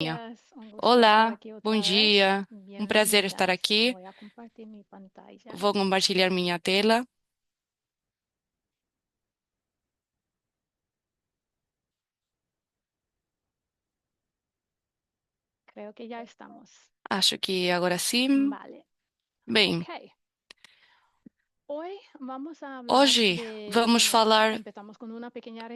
Días, un gusto estar Olá, aquí bom otra vez. dia. Um prazer estar Bienvenida. aqui. Voy a compartir mi pantalla. Vou compartilhar minha tela. Creo que ya estamos. Acho que agora sim. Vale. Bem, Ok. Hoy vamos a hablar hoje de, vamos bueno, falar. empezamos con una pequeña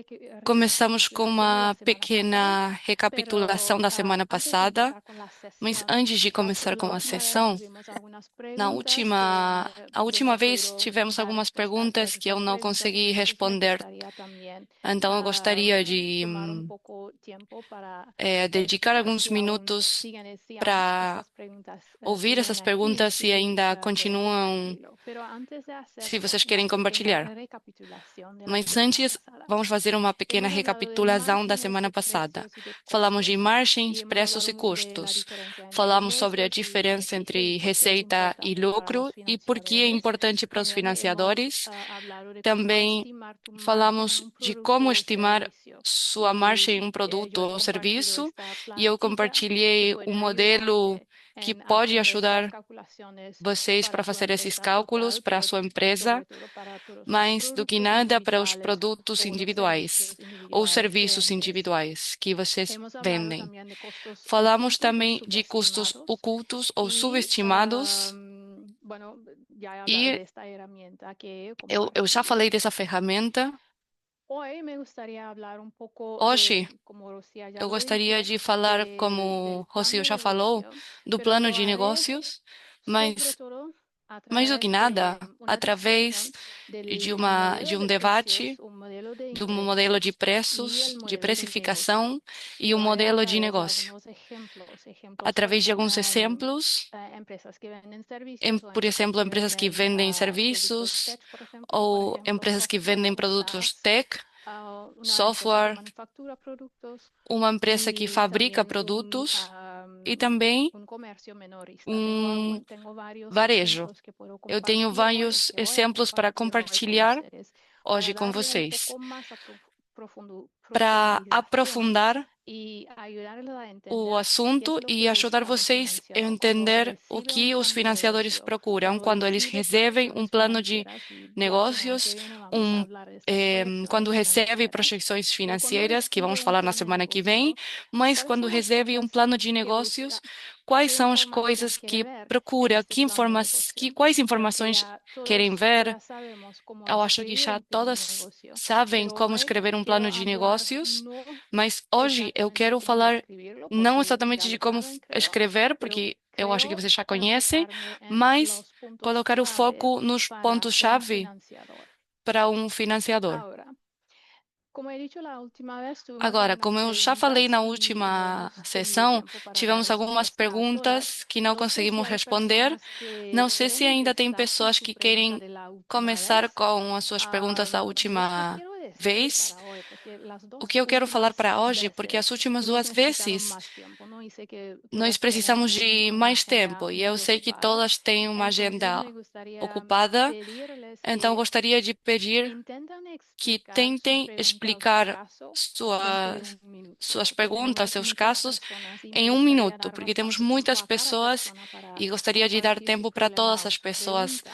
Começamos com recapitulación de la uma semana pasada, pequena recapitulação pero da semana antes de passada, empezar con la mas sesión, antes de começar la com a última vez sessão, tuvimos algunas na preguntas última, que a yo no última he vez podido tivemos dar algumas respuesta a todas perguntas que eu estas não preguntas, consegui entonces me responder. gustaría también Então eu gostaria de tomar un poco tiempo para dedicar verificar alguns si aún minutos siguen, si para estas preguntas ouvir siguen essas aquí y perguntas se si ainda puedo continuam, compartirlo. Pero antes de se hacerlo, vocês la querem pequeña compartilhar. recapitulación de la Mas semana antes, pasada. vamos fazer uma pequena Hemos hablado de recapitulação da márgenes, semana de passada. precios y de Falamos de costos y margens, hemos preços e hablado de la custos. diferencia entre Falamos sobre a ingresos y diferença beneficios y entre por qué es receita e importante para los lucro e por que é financiadores. importante para os También hemos financiadores. hablado de cómo Também estimar tu margen en falamos un de producto como o estimar servicio. sua margem em Y um produto yo he ou compartido serviço esta e eu plantilla que compartilhei um puede modelo ayudarte que en pode hacer estas ajudar calculaciones vocês para para tu fazer esses empresa cálculos total, para a pero sua empresa sobre todo para tus mais do que productos nada para os individuales produtos o los individuais servicios ou individuales que serviços vendes. individuais que vocês Hemos hablado vendem. también de costos Falamos ocultos o também de custos subestimados ocultos ou y, subestimados, bueno, ya he hablado e de esta herramienta que he eu já falei compartido. dessa ferramenta. Hoy me gustaría hablar un poco Hoje, de, como Rocía ya eu lo gostaria dijo, de falar, del como plan Rocio de já falou, negocio, do pero plano lo de haré negócios, sobre mas todo a mais do que través nada, de una através discusión del de modelo um de precios, debate un modelo de do modelo de ingresos y el preços, de modelo de negocio. precificação Y e o lo haré a modelo de través de negócio. algunos ejemplos Através de con alguns exemplos, empresas que venden servicios o por empresas exemplo, que empresas que venden vendem productos serviços tech, por ou ejemplo, empresas que software vendem o produtos SaaS, tech, una empresa que software, manufactura productos uma empresa que y fabrica también produtos e também un comercio minorista. um Tengo varios varejo. ejemplos que puedo Eu tenho compartir hoy, vários que voy a exemplos para compartir hoy con compartilhar ustedes para hoje com darle un vocês, poco más a para profundización aprofundar y ayudarles a o entender qué es assunto lo e que ajudar busca un vocês a financiador cuando entender o recibe un que os plan de financiadores negocio, procuram cuando quando eles recibe recebem um proyecciones plano de financieras y la semana que negócios, viene vamos a um, hablar de estas quando proyecciones recebe financieras. projeções Pero cuando financeiras, que vamos recibe un falar na plan de semana que vem, negocio, mas ¿cuáles quando son las recebe um cosas plano de que busca? negócios, quais ¿Qué são as información coisas quiere que ver en procura, este plan de negocio? quais Creo que informações ya querem todos ver. ya sabemos cómo Eu acho que escribir já un plan de todas negocio, sabem pero como hoy escrever um quiero plano de hablar negócios, no mas hoje eu exactamente quero cómo falar escribirlo, não porque exatamente ya de lo como saben, creo, escrever, pero porque eu acho que creo vocês já conhecem, enfocarme en mas los puntos colocar o claves foco nos para un pontos-chave financiador. para um financiador. Ahora, como he dicho la última vez, tuvimos Agora, algunas como eu já falei preguntas na y última hemos tenido sessão, tiempo para dar tivemos algumas respuesta a todas. perguntas que não No sé si conseguimos hay responder. personas que Não sei se quieren ainda tem empezar con pessoas su que pregunta querem de la última começar vez. com as suas perguntas da Yo qué última quiero decir vez. para hoy, porque las O dos que eu quero falar últimas para hoje, porque as veces últimas unos duas necesitaron vezes más tiempo, ¿no? Y sé que nós todas tienen precisamos de una mais agenda tempo e eu muy sei que ocupada. todas têm uma Entonces agenda me gustaría ocupada, pedirles então que gostaria de pedir intentan que explicar su tentem pregunta o su explicar caso dentro de un minuto, suas porque perguntas, tenemos seus muchas casos personas y me em um gustaría minuto, dar porque temos bastante tiempo muitas a cada pessoas persona para e gostaria de dar compartir su tempo para problema todas o as su pessoas pregunta.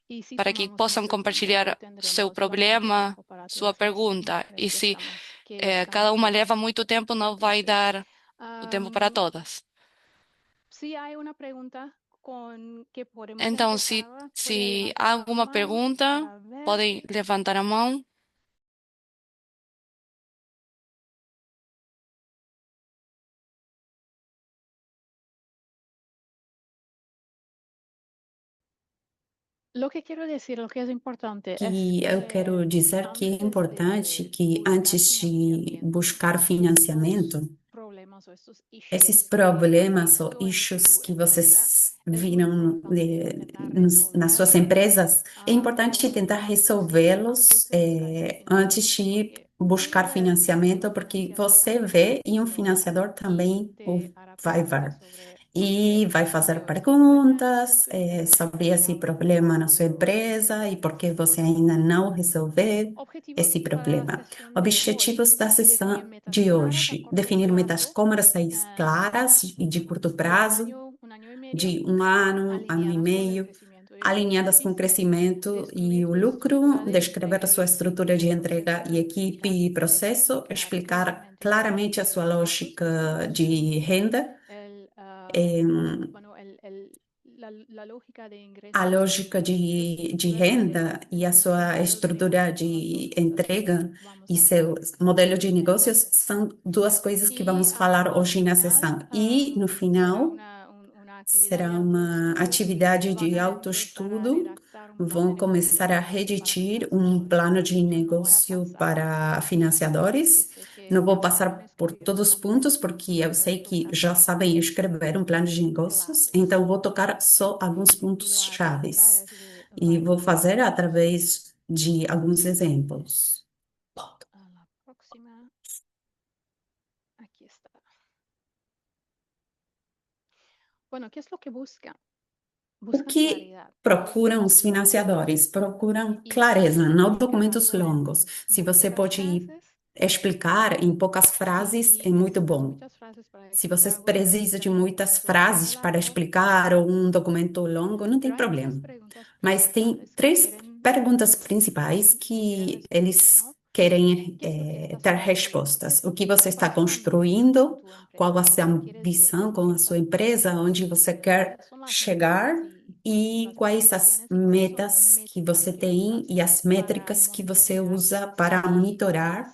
Y si para que tomamos possam mucho tiempo, compartilhar o seu tendremos bastante problema, tiempo para sua todas las pergunta. E se respuestas que buscamos cada uma leva dar. muito tempo, não vai Entonces, dar o tempo para am, todas. si hay una pregunta con que podemos Então, empezar ahora, puede se há levantar la alguma mano pergunta, para ver. podem levantar a mão. Lo que quiero decir, lo que es importante es Que eu quero que dizer que é antes importante de que buscar antes de financiamiento, buscar estos financiamento, problemas o estos esses issues que han problemas ou visto en issues su que empresa, vocês es muy viram importante intentar nas suas resolverlos empresas, é importante tentar resolvê-los antes de buscar este antes financiamiento, de porque buscar una vez financiamento, el porque financiador ha você vê e um entendido financiador y também te hará vai preguntas ver. sobre e vai fazer perguntas sobre esse problema na sua empresa e por que você ainda não resolveu esse Objetivos para la problema. sesión de hoy. Objetivos da Definir sessão metas de claras a hoje: corto definir metas plazo, claras e de curto prazo, un año y medio, de ano e alineadas con el meio, crecimiento y el alinhadas com o beneficio, crescimento e describir o tu lucro, estructura descrever a sua estrutura de de entrega procesos e y equipe explicar e eso processo, explicar claramente claramente a y sua recursos. lógica de Dos, renda, el, bueno, la lógica de a ingresos lógica y de estructura renda e a de tu sua modelo de estrutura negocio son las dos de cosas que entrega vamos e a hablar seu modelo de negócios inicialmente. são duas coisas que Y vamos falar al hoje na final sessão. E no será final una actividad de será uma autoestudio atividade van de a empezar a autoestudo. redactar un plan de Vão negocio começar a para redigir um financiadores. plano de Yo no voy a negócio pasar para porque financiadores. sé Não que vou pueden passar por escribir todos os pontos, porque eu sei que já puntos sabem escrever um plano de negócios, claves então vou tocar só alguns y lo pontos van a hacer a chaves. través de E vou varios fazer ejemplos. através de alguns exemplos. A la próxima, aquí está. Bueno, ¿qué es lo que buscan? O Buscan que claridad. procuram os financiadores? Procuram Y clareza, não documentos encajarlo longos. Se en você pocas pode frases explicar em poucas si frases, é muito necesitas bom. muchas frases para Se você explicar algo precisa de técnico, muitas pues lo hacen frases muy para largo. explicar ou um documento longo, não tem Pero hay tres problema. preguntas Mas tem principales que três quieren, perguntas principais que descubrir, eles ¿no? querem ¿Qué es lo que estás ter construyendo? respostas. O que você está ¿Cuál es tu ambición con construindo? tu Qual a empresa? sua ¿Dónde quieres ir? ¿Qué ambição es lo com que a sua estás empresa? buscando? Onde você quer ¿Cuáles son chegar? E las metas quais que as tienes y cuáles son las metas que métricas você que tem usas e as para métricas que você monitorear usa para si vas monitorar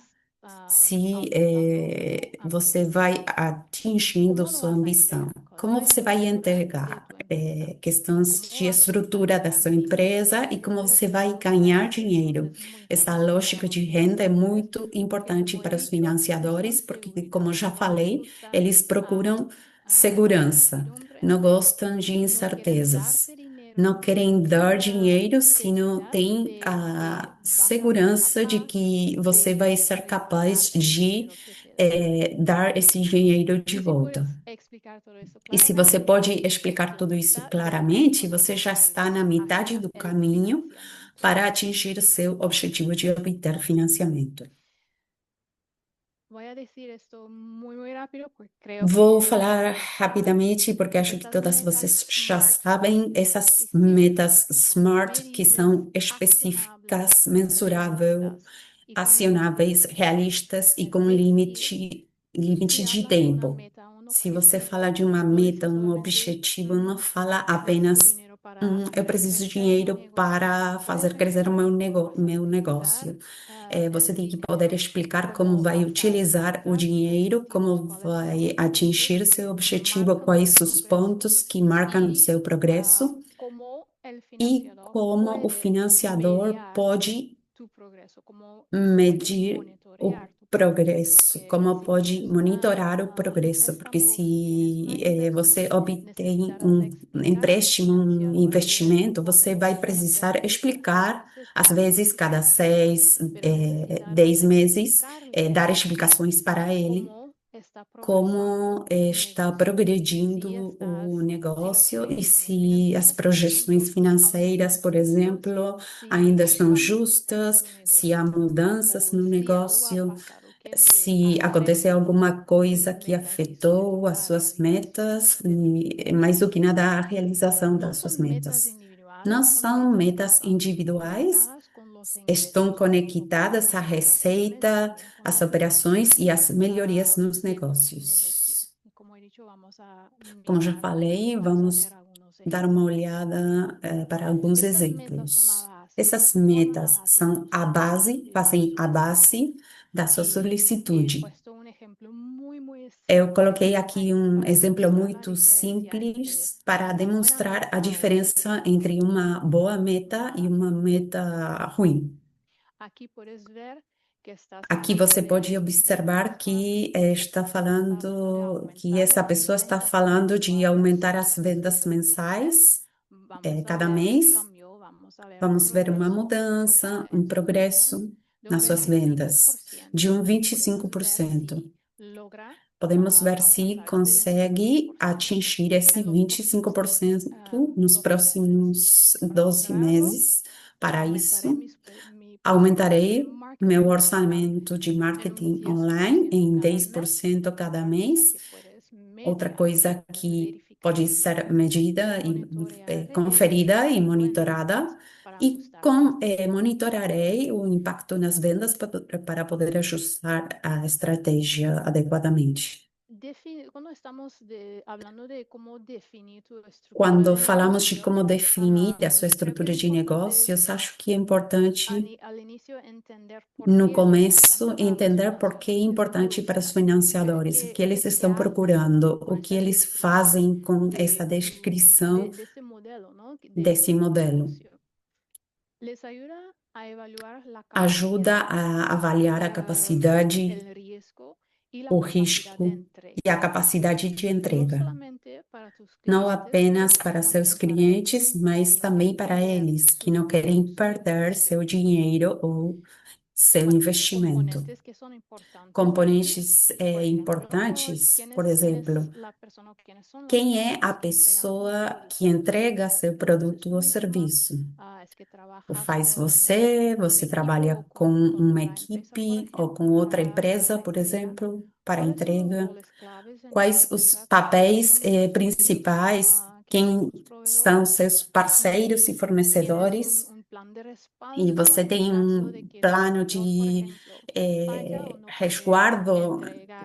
se alcanzando tu você ambición? vai atingindo ¿Cómo lo sua vas a ambição. entregar? ¿Cuál es Como la você vai estructura de entregar tu empresa? questões ¿Cómo de vas a estrutura da monetizar sua empresa e como você vai ganhar esto? dinheiro. Es muy Essa importante para lógica los de renda é financiadores muito porque, importante como he para os dicho, financiadores, buscan porque, como seguridad, já falei, buscan eles procuram segurança, incertidumbre, não gostam de no quieren incertezas. darte dinero Não querem sin dar la dinheiro se não seguridad tem de que a vas a ser segurança de capaz que você vai ser de pagar capaz el de dinero que se debe. dar esse dinheiro de Y si volta. puedes explicar todo eso E se você claramente, pode estás explicar la tudo isso mitad del claramente, camino você já está na metade hacia do el caminho financiamiento. para atingir o seu objetivo de obter financiamento. Voy a decir esto muy rápido porque creo Vou que falar rapidamente, porque acho que estas todas metas vocês já SMART sabem, son essas específicas, metas son SMART, que medibles, são accionables, específicas, mensuráveis, realistas y con un acionáveis, límite. realistas e Es com decir, limite si de hablas de una tempo. meta o un Se você fala objetivo, de uma no meta, dices um solamente objetivo, não fala necesito apenas dinero para eu hacer preciso de crecer mi dinheiro negocio. para Puedes fazer crescer o explicar cómo vas a meu utilizar negócio. Você el tem que poder dinero, explicar como cómo vai vas a utilizar o alcanzar tus dinheiro, objetivos, como cuáles son vai los puntos atingir seu que objetivo, marcan quais tu os progreso pontos que marcam o y seu progresso cómo el e financiador como o puede financiador mediar pode tu progreso, cómo puede medir o monitorear tu progreso, progresso, porque como si pode tienes monitorar o un progresso, porque préstamo o si tienes una se você inversión, obtém necesitarás um explicar al empréstimo, um financiador investimento, você vai cuántos precisar meses, explicar, meses às tienes vezes, que cada pagar, seis, pero necesitarás 10 meses, explicarle dar explicações para ele cómo está progresando como tu está negocio y si progredindo o estás, si los negócio e préstamos se as financieros, por ejemplo, projeções aún financeiras, siguen por siendo buenas, exemplo, si ainda estão cambios en justas, tu se há negocio mudanças o no si algo ha negócio, pasado que se aconteceu afecte alguma coisa tus que metas y su afetou as suas realización. metas, e mais do que nada, a realização No das suas son metas metas. Não individuales, son são metas que metas están individuais, conectadas con los estão ingresos, conectadas à las operaciones y receita, también con às operações e às melhorias nos de tu negocio. negócios. Y como he dicho, vamos a Como já mirar, falei, vamos a ver vamos algunos dar uma ejemplos. olhada para alguns Estas metas son la exemplos. base, Essas forman la metas base de são tu a base, fazem a solicitud. base da sua Y he solicitude. puesto un ejemplo muy Eu simple coloquei aqui um para exemplo demostrar la muito diferencia entre simples para una buena demonstrar a meta o un diferença entre uma boa meta e uma meta ruim. aquí puedes ver que estás Aqui hablando você de pode una observar persona que que está está hablando de falando que aumentar essa las pessoa está ventas falando de mensuales aumentar as vendas mes. mensais Vamos a cada ver un mês. cambio, vamos a ver un Vamos ver uma progreso, un mudança, porcentaje um en sus ventas progresso de un nas suas vendas de 25%. um Puedes ver 25%. si logra Podemos ver se consegue atingir esse 25% nos próximos 12 meses. Para isso, aumentarei meu orçamento de marketing online em 10% cada mês. Outra coisa que pode ser medida e conferida e monitorada, e monitorarei o impacto nas vendas para poder ajustar a estratégia adequadamente. Quando falamos de como definir a sua estrutura de negócios, acho que é importante, no começo, entender por que é importante para os financiadores, o que eles estão procurando, o que eles fazem com essa descrição desse modelo. Ajuda a avaliar a capacidade, o risco e a capacidade de entrega, não apenas para seus clientes, mas também para eles que não querem perder seu dinheiro ou seu investimento. Componentes importantes, por exemplo, quem é a pessoa que entrega seu produto ou serviço? O faz você? Você trabalha com uma equipe ou com outra empresa, por exemplo, para entrega? Quais os papéis principais? Quem são seus parceiros e fornecedores? E você tem um plano de resguardo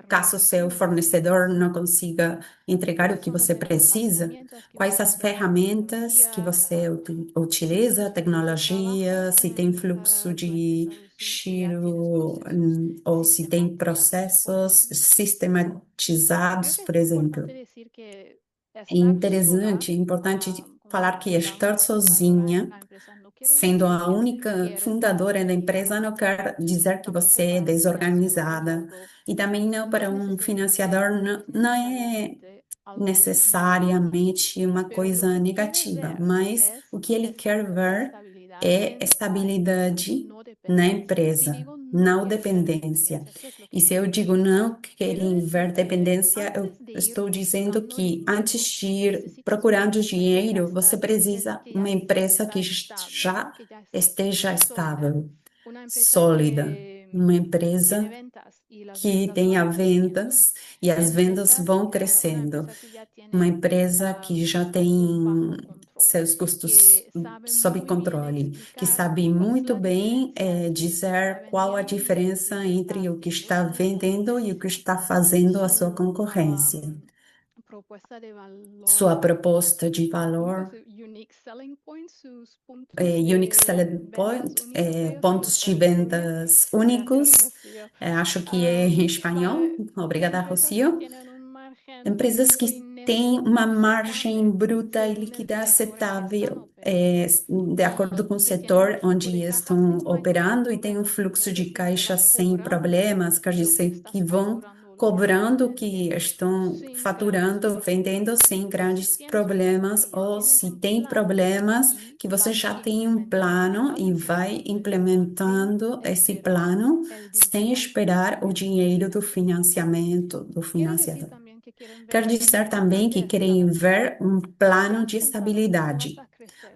caso seu fornecedor não consiga entregar o que você precisa? Quais as ferramentas que você utiliza, tecnologia, se tem fluxo de giro, ou se tem processos sistematizados, por exemplo. É interessante, é importante falar que estar sozinha, sendo a única fundadora da empresa, não quer dizer que você é desorganizada. E também não para um financiador, não é necessariamente uma coisa negativa, mas o que ele quer ver é estabilidade na empresa, não dependência. E se eu digo não querem ver dependência, eu estou dizendo que antes de ir procurando dinheiro, você precisa uma empresa que já esteja estável, sólida, uma empresa que tenha vendas e as vendas vão crescendo. Uma empresa que já tem seus custos sob controle, que sabe muito bem dizer qual a diferença entre o que está vendendo e o que está fazendo a sua concorrência. Sua proposta de valor, unique selling point, pontos de vendas únicos, acho que é em espanhol. Obrigada, Rocio. Empresas que têm uma margem bruta e líquida aceitável, de acordo com o setor onde estão operando, e têm um fluxo de caixa sem problemas, quer dizer, que vão cobrando o que estão faturando, vendendo sem grandes problemas, ou se tem problemas, que você já tem um plano e vai implementando esse plano sem esperar o dinheiro do financiamento, do financiador. Quer dizer também que querem ver um plano de estabilidade.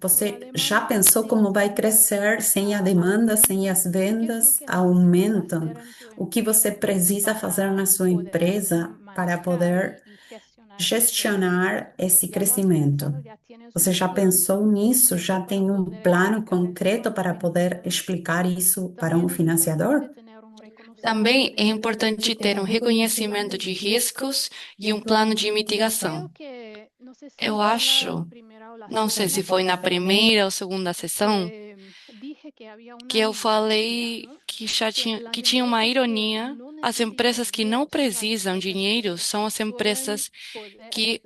Você já pensou como vai crescer sem a demanda, sem as vendas aumentam? O que você precisa fazer na sua empresa para poder gestionar esse crescimento? Você já pensou nisso? Já tem um plano concreto para poder explicar isso para um financiador? Também é importante ter um reconhecimento de riscos e um plano de mitigação. Eu acho, não sei se foi na primeira ou segunda sessão, que eu falei que tinha uma ironia. As empresas que não precisam de dinheiro são as empresas que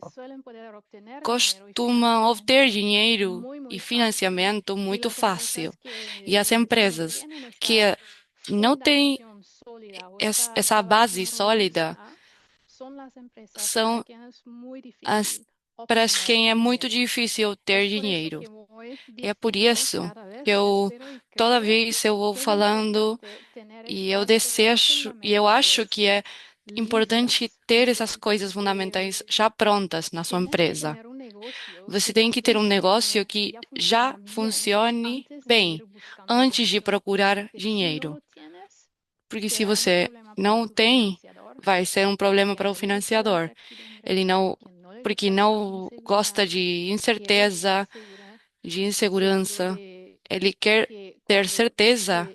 costumam obter dinheiro e financiamento muito fácil. E as empresas que não têm essa base sólida são as para quem é muito difícil ter dinheiro. E é por isso que toda vez eu vou falando e eu desejo, e eu acho que é importante ter essas coisas fundamentais já prontas na sua empresa. Você tem que ter um negócio que já funcione bem antes de procurar dinheiro. Porque se você não tem, vai ser um problema para o financiador. Ele não, porque não gosta de incerteza, de insegurança. Ele quer ter certeza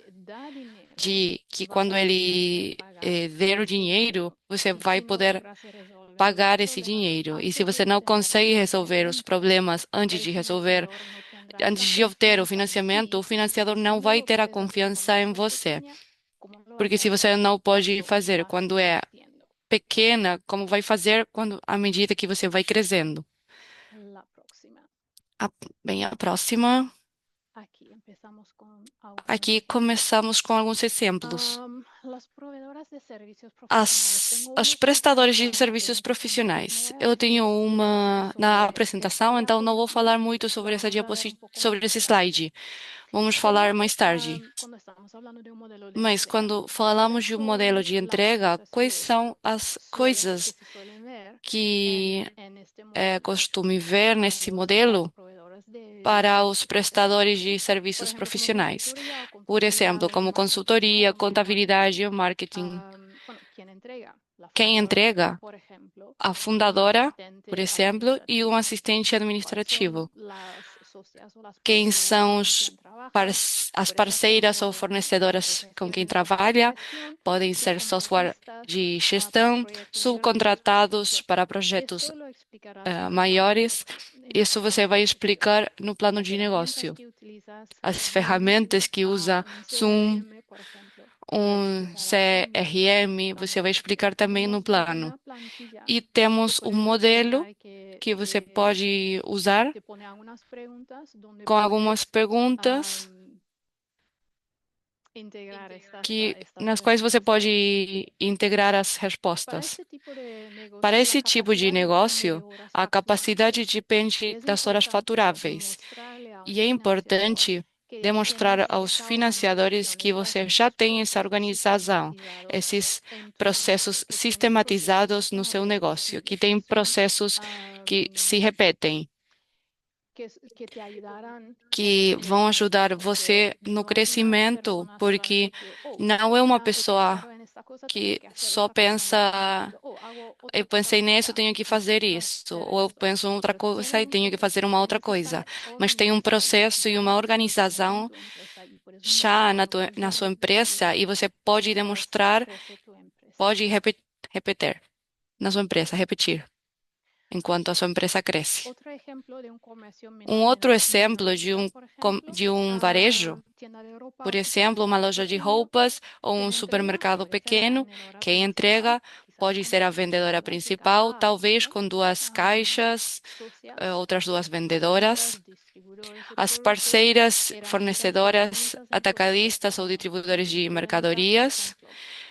de que quando ele der o dinheiro, você vai poder pagar esse dinheiro. E se você não consegue resolver os problemas antes de obter o financiamento, o financiador não vai ter a confiança em você. Porque se você não pode fazer quando é pequena, como vai fazer quando à medida que você vai crescendo? A, bem, a próxima. Aqui começamos com alguns exemplos. As prestadoras de serviços profissionais. Eu tenho uma na apresentação, então não vou falar muito sobre essa sobre esse slide. Vamos falar mais tarde. Mas quando falamos de um modelo de entrega, quais são as coisas que é costume ver nesse modelo para os prestadores de serviços profissionais? Por exemplo, como consultoria, contabilidade ou marketing. Quem entrega? A fundadora, por exemplo, e um assistente administrativo. Quem são as parceiras ou fornecedoras com quem trabalha? Podem ser software de gestão, subcontratados para projetos maiores. Isso você vai explicar no plano de negócio. As ferramentas que usa Zoom, um CRM, você vai explicar também no plano. E temos um modelo que você pode usar com algumas perguntas nas quais você pode integrar as respostas. Para esse tipo de negócio, a capacidade depende das horas faturáveis. E é importante demonstrar aos financiadores que você já tem essa organização, esses processos sistematizados no seu negócio, que tem processos que se repetem, que vão ajudar você no crescimento, porque não é uma pessoa que só pensa, eu pensei nisso, tenho que fazer isso, ou eu penso em outra coisa e tenho que fazer uma outra coisa, mas tem um processo e uma organização já na sua empresa e você pode demonstrar, pode repetir na sua empresa, repetir, enquanto a sua empresa cresce. Um outro exemplo de um varejo, por exemplo, uma loja de roupas ou um supermercado pequeno, quem entrega pode ser a vendedora principal, talvez com duas caixas, outras duas vendedoras. As parceiras, fornecedoras, atacadistas ou distribuidores de mercadorias,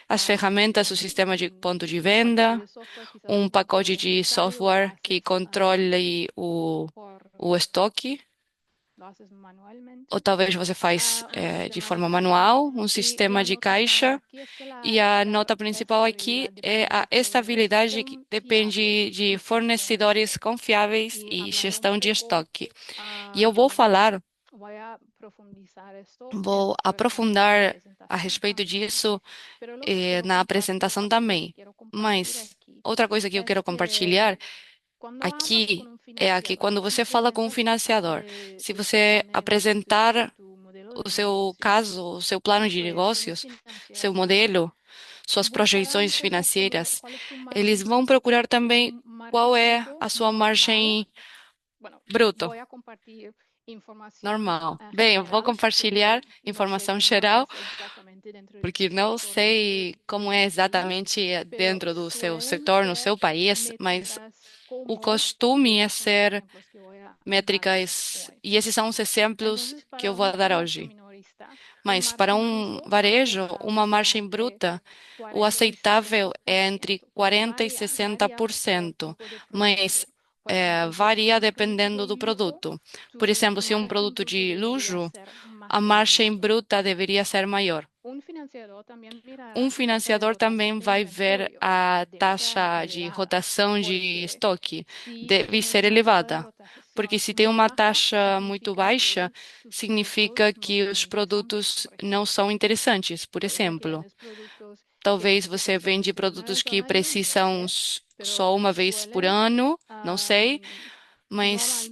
as ferramentas do sistema de ponto de venda, um pacote de software que controle o estoque, ou talvez você faz de forma manual, um sistema de caixa, e a nota principal aqui é a estabilidade que depende de fornecedores confiáveis e gestão de estoque. E eu vou aprofundar a respeito disso na apresentação também. Mas outra coisa que eu quero compartilhar aqui é que quando você fala com um financiador, se você apresentar o seu caso, o seu plano de negócios, seu modelo, suas projeções financeiras, eles vão procurar também qual é a sua margem bruta. Normal. Bem, eu vou compartilhar informação geral, porque não sei como é exatamente dentro do seu setor, no seu país, mas o costume é ser métricas, e esses são os exemplos que eu vou dar hoje. Mas para um varejo, uma margem bruta, o aceitável é entre 40% e 60%, mas varia dependendo do produto. Por exemplo, se um produto de luxo, a margem bruta deveria ser maior. Financiador também vai ver a taxa de rotação de estoque, deve ser elevada, porque se tem uma taxa muito baixa, significa que os produtos não são interessantes. Por exemplo, talvez você vende produtos que precisam só uma vez por ano, não sei, mas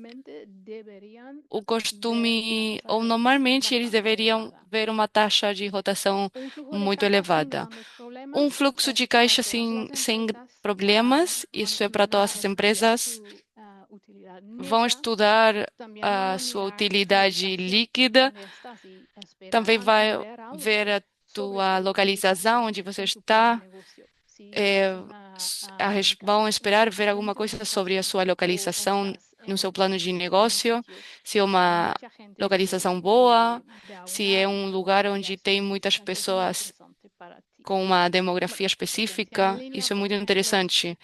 o costume, ou normalmente eles deveriam ver uma taxa de rotação muito elevada. Um fluxo de caixa sem problemas, isso é para todas as empresas. Vão estudar a sua utilidade líquida, também vai ver a tua localização, onde você está. É, vão esperar ver alguma coisa sobre a sua localização no seu plano de negócio, se é uma localização boa, se é um lugar onde tem muitas pessoas com uma demografia específica. Isso é muito interessante.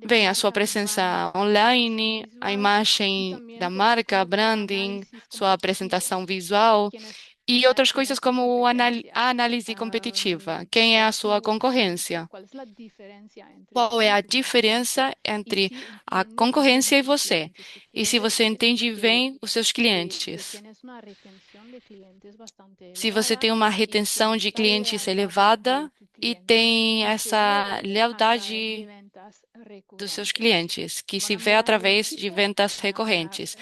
Bem, a sua presença online, a imagem da marca, branding, sua apresentação visual e outras coisas como a análise competitiva. Quem é a sua concorrência? Qual é a diferença entre a concorrência e você? E se você entende bem os seus clientes? Se você tem uma retenção de clientes elevada e tem essa lealdade dos seus clientes, que se vê através de vendas recorrentes.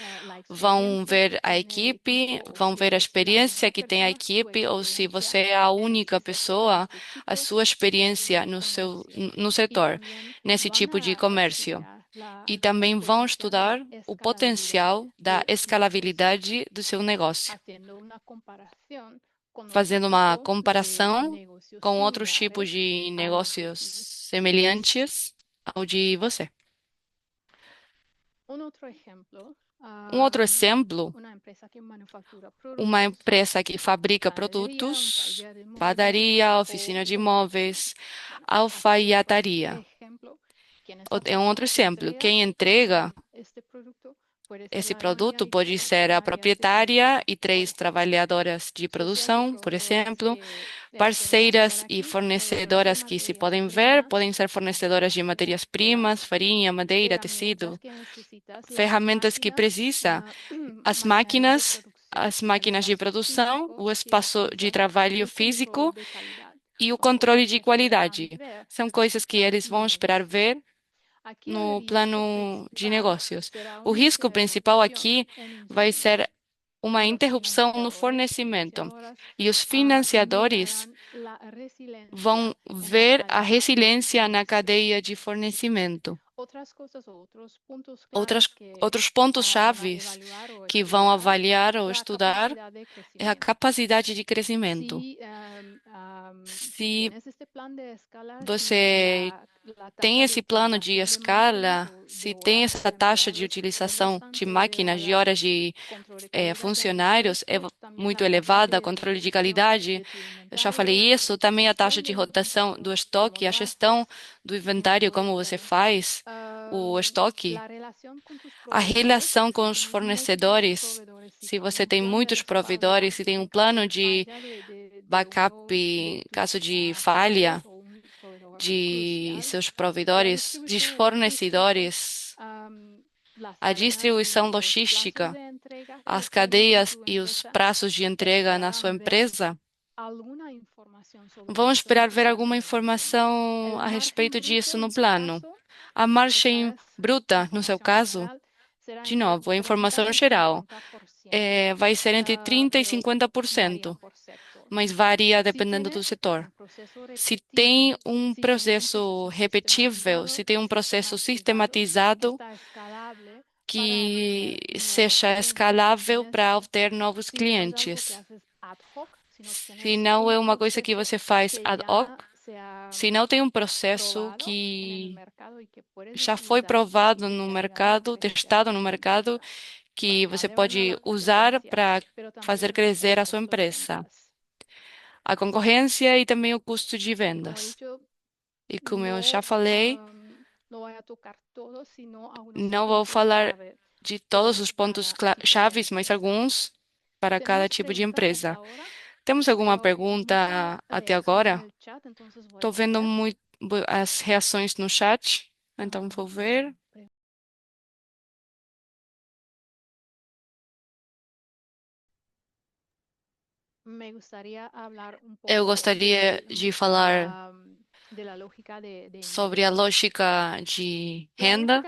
Vão ver a equipe, vão ver a experiência que tem a equipe, ou se você é a única pessoa, a sua experiência no setor, nesse tipo de comércio. E também vão estudar o potencial da escalabilidade do seu negócio, fazendo uma comparação com outros tipos de negócios semelhantes ao de você. Um outro exemplo, uma empresa que fabrica produtos, padaria, oficina de imóveis, alfaiataria. É um outro exemplo. Quem entrega esse produto pode ser a proprietária e 3 trabalhadoras de produção, por exemplo, parceiras e fornecedoras que se podem ver, podem ser fornecedoras de matérias-primas, farinha, madeira, tecido, ferramentas que precisa, as máquinas de produção, o espaço de trabalho físico e o controle de qualidade. São coisas que eles vão esperar ver no plano de negócios. O risco principal aqui vai ser uma interrupção no fornecimento e os financiadores vão ver a resiliência na cadeia de fornecimento. Outros pontos chaves que vão avaliar ou estudar é a capacidade de crescimento. Se você tem esse plano de escala, se tem essa taxa de utilização de máquinas, de horas de funcionários é muito elevada, controle de qualidade, eu já falei isso, também a taxa de rotação do estoque, a gestão do inventário, como você faz o estoque, a relação com os fornecedores, se você tem muitos provedores, se tem um plano de backup em caso de falha de seus provedores, de fornecedores, a distribuição logística, as cadeias e os prazos de entrega na sua empresa. Vamos esperar ver alguma informação a respeito disso no plano. A margem bruta, no seu caso, de novo, a informação geral, vai ser entre 30% e 50%, mas varia dependendo do setor. Se tem um processo repetível, se tem um processo sistematizado que seja escalável para obter novos clientes. Se não é uma coisa que você faz ad hoc, se não tem um processo que já foi provado no mercado, testado no mercado, que você pode usar para fazer crescer a sua empresa. A concorrência e também o custo de vendas. E como eu já falei, não vou falar de todos os pontos chaves, mas alguns para cada tipo de empresa. Temos alguma pergunta até agora? Estou vendo muito as reações no chat, então vou ver. Eu gostaria de falar sobre a lógica de renda.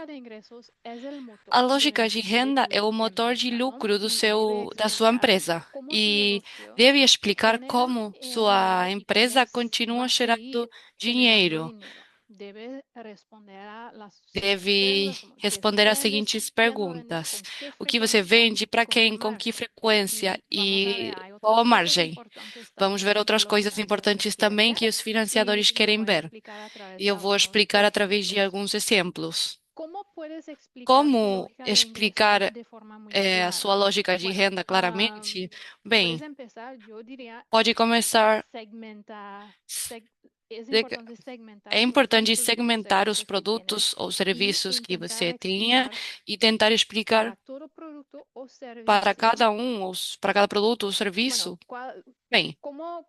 A lógica de renda é o motor de lucro da sua empresa e deve explicar como sua empresa continua gerando dinheiro. Deve responder as seguintes perguntas: o que você vende, para quem, com que frequência e qual a margem? Vamos ver outras coisas importantes também que os financiadores querem ver. E eu vou explicar através de alguns exemplos. Como explicar a sua lógica de renda claramente? Bem, pode começar. de- É importante segmentar os produtos ou serviços que você tenha e tentar explicar para cada um, para cada produto ou serviço. Bem, como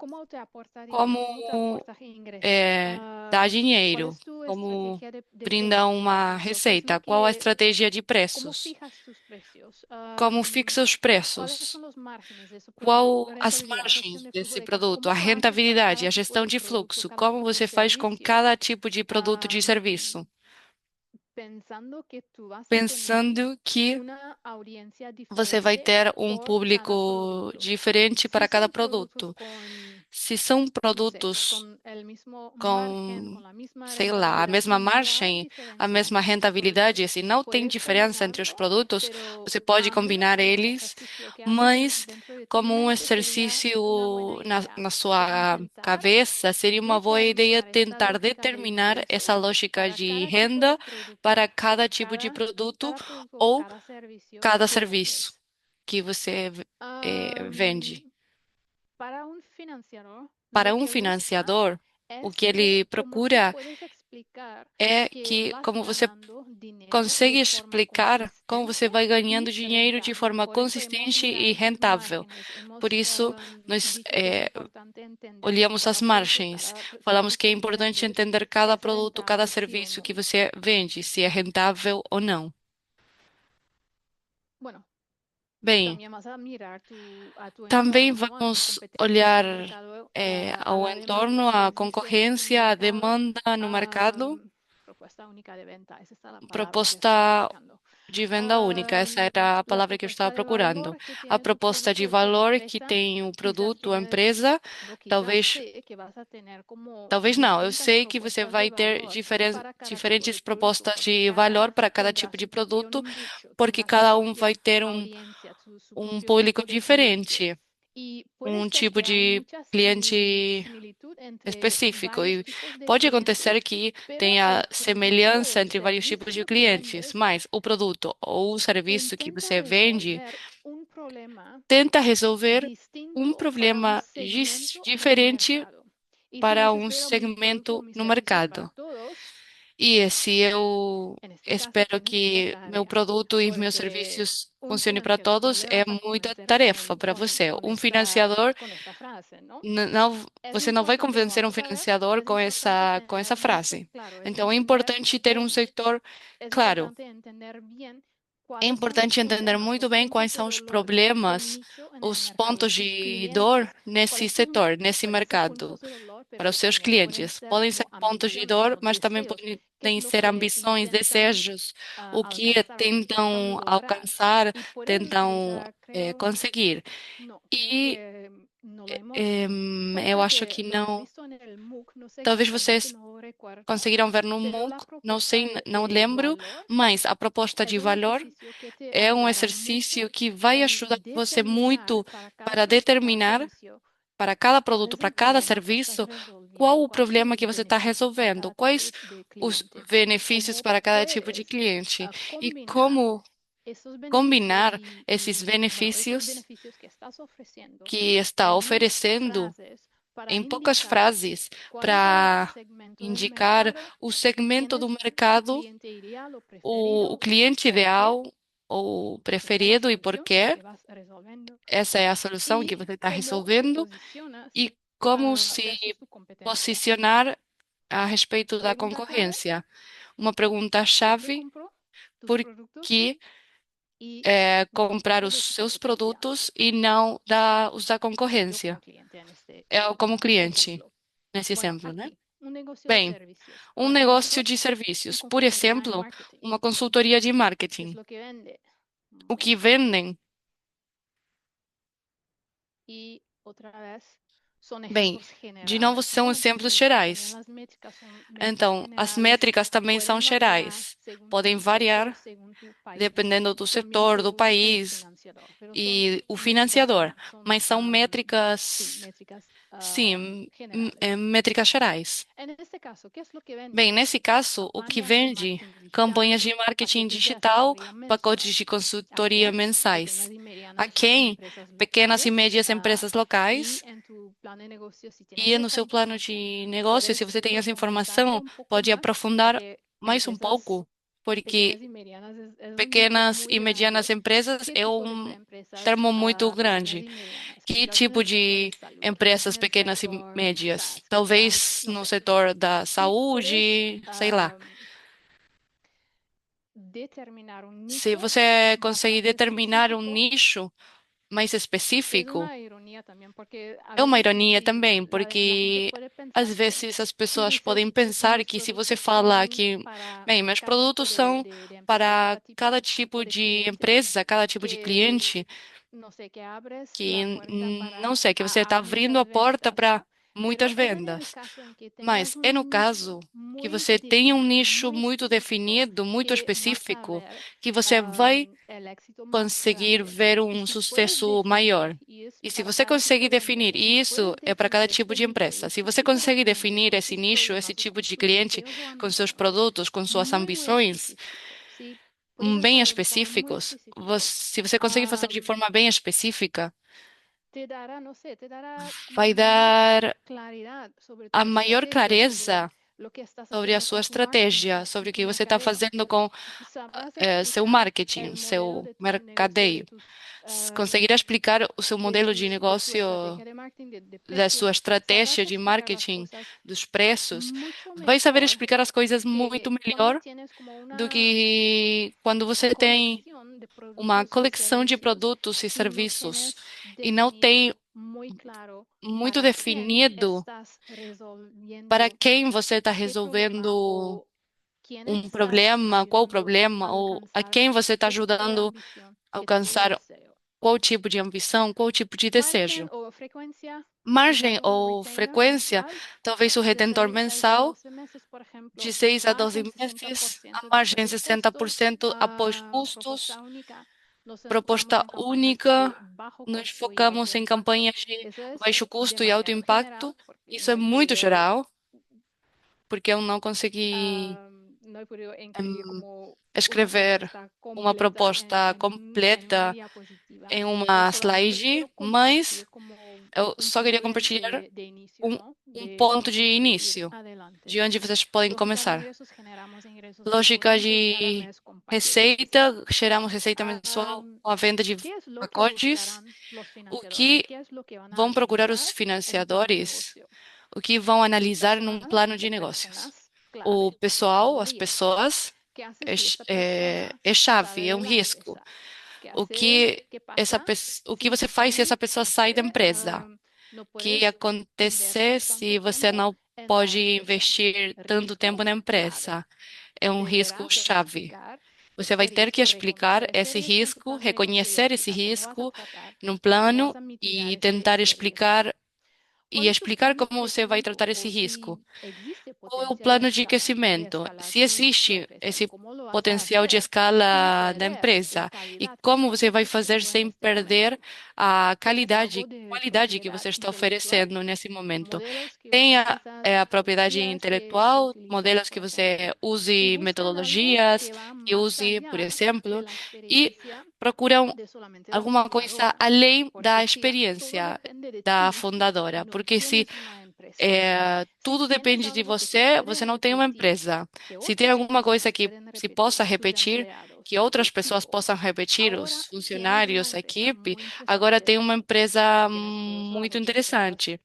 dá dinheiro, como brinda uma receita, qual a estratégia de preços, como fixa os preços, qual as margens desse produto, a rentabilidade, a gestão de fluxo, como você faz com cada tipo de produto e serviço, pensando que você vai ter um público diferente para cada produto. Se são produtos com, sei lá, a mesma margem, a mesma rentabilidade, se não tem diferença entre os produtos, você pode combinar eles, mas como um exercício na sua cabeça, seria uma boa ideia tentar determinar essa lógica de renda para cada tipo de produto ou cada serviço que você vende. Para um financiador, o que ele procura é que, como você consegue explicar, como você vai ganhando dinheiro de forma consistente e rentável. Por isso, nós olhamos as margens. Falamos que é importante entender cada produto, cada serviço que você vende, se é rentável ou não. Bem, também vamos olhar ao entorno, a concorrência, a demanda no mercado, proposta de venda única, essa era a palavra que eu estava procurando. A proposta de valor que tem o produto, a empresa, talvez, talvez não. Eu sei que você vai ter diferentes propostas de valor para cada tipo de produto, porque cada um vai ter um público diferente, um tipo de cliente específico. E pode acontecer que tenha semelhança entre vários tipos de clientes, mas o produto ou o serviço que você vende tenta resolver um problema diferente para um segmento no mercado. E se eu espero que meu produto e meus serviços funcionem para todos, é muita tarefa para você. Um financiador não, você não vai convencer um financiador com essa frase. Então, é importante ter um setor claro. É importante entender muito bem quais são os problemas, os pontos de dor nesse setor, nesse mercado, para os seus clientes. Podem ser pontos de dor, mas também podem ser ambições, desejos, o que tentam alcançar, tentam conseguir. E eu acho que não. Talvez vocês conseguiram ver no MOOC, não sei, não lembro, mas a proposta de valor é um exercício que vai ajudar você muito para determinar para cada produto, para cada serviço, qual o problema que você está resolvendo, quais os benefícios para cada tipo de cliente e como combinar esses benefícios que está oferecendo em poucas frases para indicar o segmento do mercado, o cliente ideal o preferido e por quê. Essa é a solução que você está resolvendo e como se posicionar a respeito da concorrência. Uma pergunta-chave, por que comprar os seus produtos e não os da concorrência? Como cliente, nesse exemplo, né? Bem, um negócio de serviços, por exemplo, uma consultoria de marketing. O que vendem? Bem, de novo, são exemplos gerais. Então, as métricas também são gerais. Podem variar dependendo do setor, do país e o financiador, mas são métricas, sim, métricas gerais. Bem, nesse caso, o que vende? Campanhas de marketing digital, pacotes de consultoria mensais. A quem? Pequenas e médias empresas locais. E no seu plano de negócio, se você tem essa informação, pode aprofundar mais um pouco, porque pequenas e medianas empresas é um termo muito grande. Que tipo de empresas pequenas e médias? Talvez no setor da saúde, sei lá. Se você conseguir determinar um nicho mais específico, é uma ironia também, porque às vezes as pessoas podem pensar que se você fala que, bem, meus produtos são para cada tipo de empresa, cada tipo de cliente, que não sei, que você está abrindo a porta para muitas vendas. Mas é no caso que você tem um nicho muito definido, muito específico, que você vai conseguir ver um sucesso maior. E se você conseguir definir, e isso é para cada tipo de empresa, se você consegue definir esse nicho, esse tipo de cliente com seus produtos, com suas ambições, bem específicos, se você conseguir fazer de forma bem específica, vai dar a maior clareza sobre a sua estratégia, sobre o que você está fazendo com seu marketing, seu mercadeio. Conseguir explicar o seu modelo de negócio, da sua estratégia de marketing, dos preços, vai saber explicar as coisas muito melhor do que quando você tem uma coleção de produtos e serviços e não tem muito definido para quem você está resolvendo um problema, qual o problema, ou a quem você está ajudando a alcançar qual tipo de ambição, qual tipo de desejo. Margem ou frequência, talvez o retentor mensal de 6 a 12 meses, a margem 60% após custos, proposta única, nos focamos em campanhas de baixo custo e alto impacto. Isso é muito geral, porque eu não consegui escrever uma proposta completa em uma slide, mas eu só queria compartilhar um, um ponto de início, de onde vocês podem começar. Lógica de receita, geramos receita mensual com a venda de pacotes. O que vão procurar os financiadores? O que vão analisar num plano de negócios? O pessoal, as pessoas, é chave, é um risco. O que você faz se essa pessoa sai da empresa? O que acontecer se você não pode investir tanto tempo na empresa? É um risco chave. Você vai ter que explicar esse risco, reconhecer esse risco no plano e tentar explicar como você vai tratar esse risco. Qual é o plano de crescimento? Se existe esse potencial de escala da empresa e como você vai fazer sem perder a qualidade que você está oferecendo nesse momento. Tenha a propriedade intelectual, modelos que você use, metodologias que use, por exemplo, e procuram alguma coisa além da experiência da fundadora, porque se tudo depende de você, você não tem uma empresa. Se tem alguma coisa que se possa repetir, que outras pessoas possam repetir, os funcionários, a equipe, agora tem uma empresa muito interessante.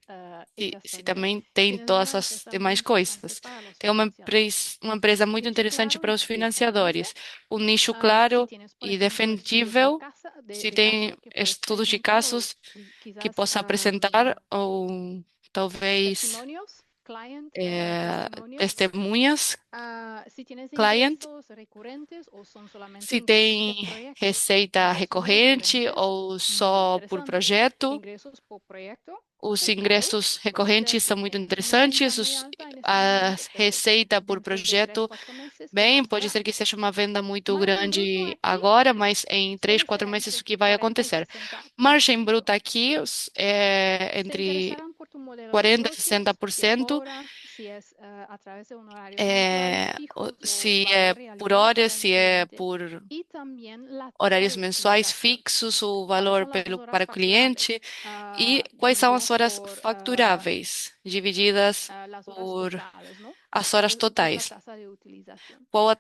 Se também tem todas as demais coisas. Tem uma empresa muito interessante para os financiadores, um nicho claro e defendível. Se tem estudos de casos que possa apresentar, ou talvez testemunhas, client, se tem receita recorrente ou só por projeto. Os ingressos recorrentes são muito interessantes, a receita por projeto, bem, pode ser que seja uma venda muito grande agora, mas em 3, 4 meses o que vai acontecer? Margem bruta aqui é entre 40% e 60%, se é por hora, se é por horários mensuais fixos, o valor para o cliente e quais são as horas facturáveis, divididas por as horas totais. Qual a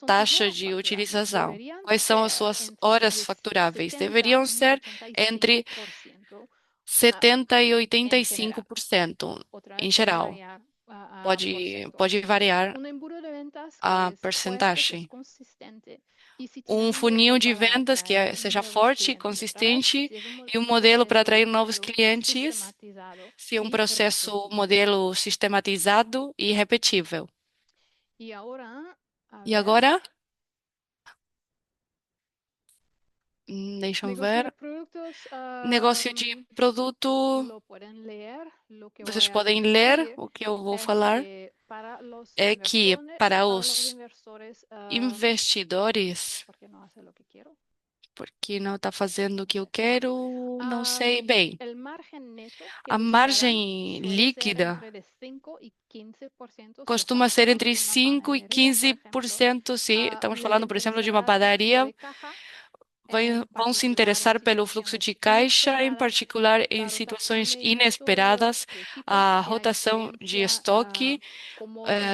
taxa de utilização? Quais são as suas horas facturáveis? Deveriam ser entre 70% e 85%, em geral. Pode variar a percentagem. Um funil de vendas que seja forte, consistente e um modelo para atrair novos clientes, se um modelo sistematizado e repetível. E agora, deixa eu ver. Negócio de produto, vocês podem ler o que eu vou falar. É que para os investidores, porque não está fazendo o que eu quero, não sei bem. A margem líquida costuma ser entre 5% e 15%, se estamos falando, por exemplo, de uma padaria, vão se interessar pelo fluxo de caixa, em particular em situações inesperadas, a rotação de estoque,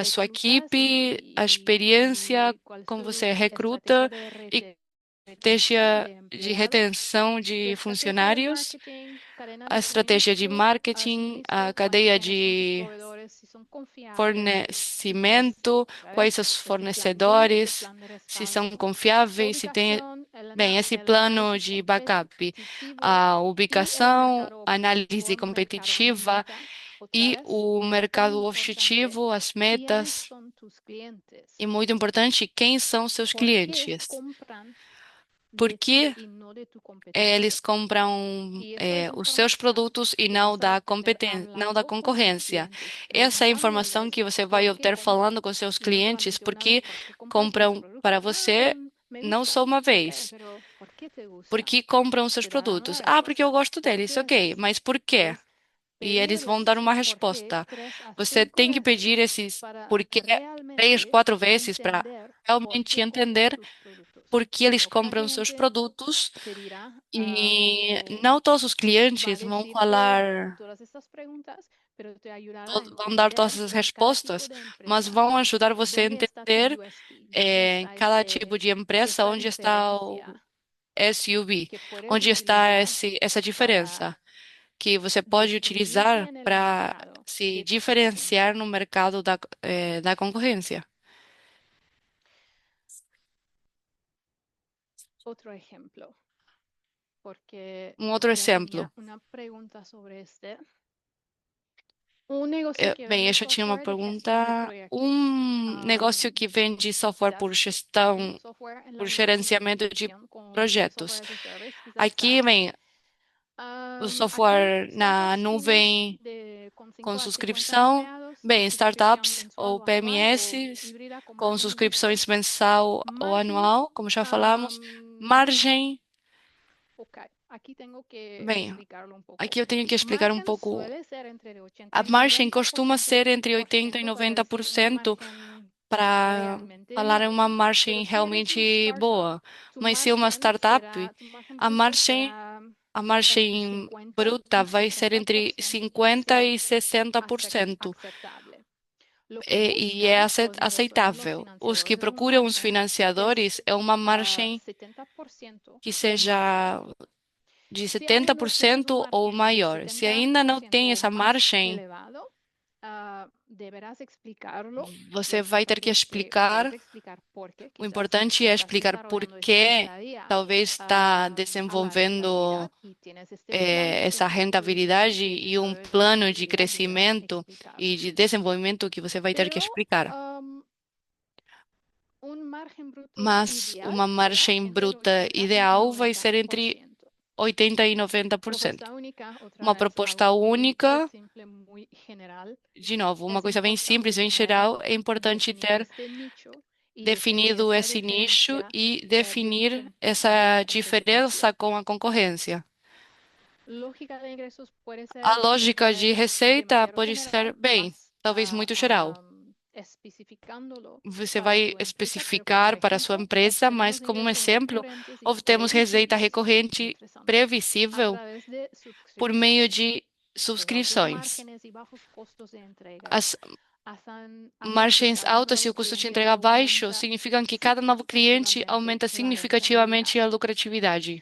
sua equipe, a experiência, como você recruta e estratégia de retenção de funcionários, a estratégia de marketing, a cadeia de fornecimento, quais os fornecedores, se são confiáveis, se tem, bem, esse plano de backup, a ubicação, análise competitiva e o mercado objetivo, as metas, e muito importante, quem são seus clientes. Por que eles compram os seus produtos e não da não da concorrência? Essa é a informação que você vai obter falando com seus clientes, porque compram para você não só uma vez. Por que compram os seus produtos? Ah, porque eu gosto deles. Ok, mas por quê? E eles vão dar uma resposta. Você tem que pedir esses porquê 3, 4 vezes para realmente entender por que eles compram seus produtos. E não todos os clientes vão falar, vão dar todas as respostas, mas vão ajudar você a entender cada tipo de empresa onde está o SUV, onde está essa diferença que você pode utilizar para se diferenciar no mercado da concorrência. Um outro exemplo. Bem, eu já tinha uma pergunta. Um negócio que vende software por gestão, por gerenciamento de projetos. Aqui, bem, o software na nuvem com subscrição, bem, startups ou PMS com subscrições mensal ou anual, como já falamos. Margem, bem, aqui eu tenho que explicar um pouco. A margem costuma ser entre 80% e 90% para falar em uma margem realmente boa. Mas se é uma startup, a margem, a margem bruta vai ser entre 50% e 60%. e é aceitável. Os que procuram os financiadores é uma margem que seja de 70% ou maior. Se ainda não tem essa margem, você vai ter que explicar. O importante é explicar por que talvez está desenvolvendo essa rentabilidade e um plano de crescimento e de desenvolvimento que você vai ter que explicar. Mas uma margem bruta ideal vai ser entre 80% e 90%. Uma proposta única, de novo, uma coisa bem simples, bem geral, é importante ter definido esse nicho e definir essa diferença com a concorrência. A lógica de receita pode ser, bem, talvez muito geral. Você vai especificar para a sua empresa, mas como um exemplo, obtemos receita recorrente previsível por meio de subscrições. As margens altas e o custo de entrega baixo significam que cada novo cliente aumenta significativamente a lucratividade.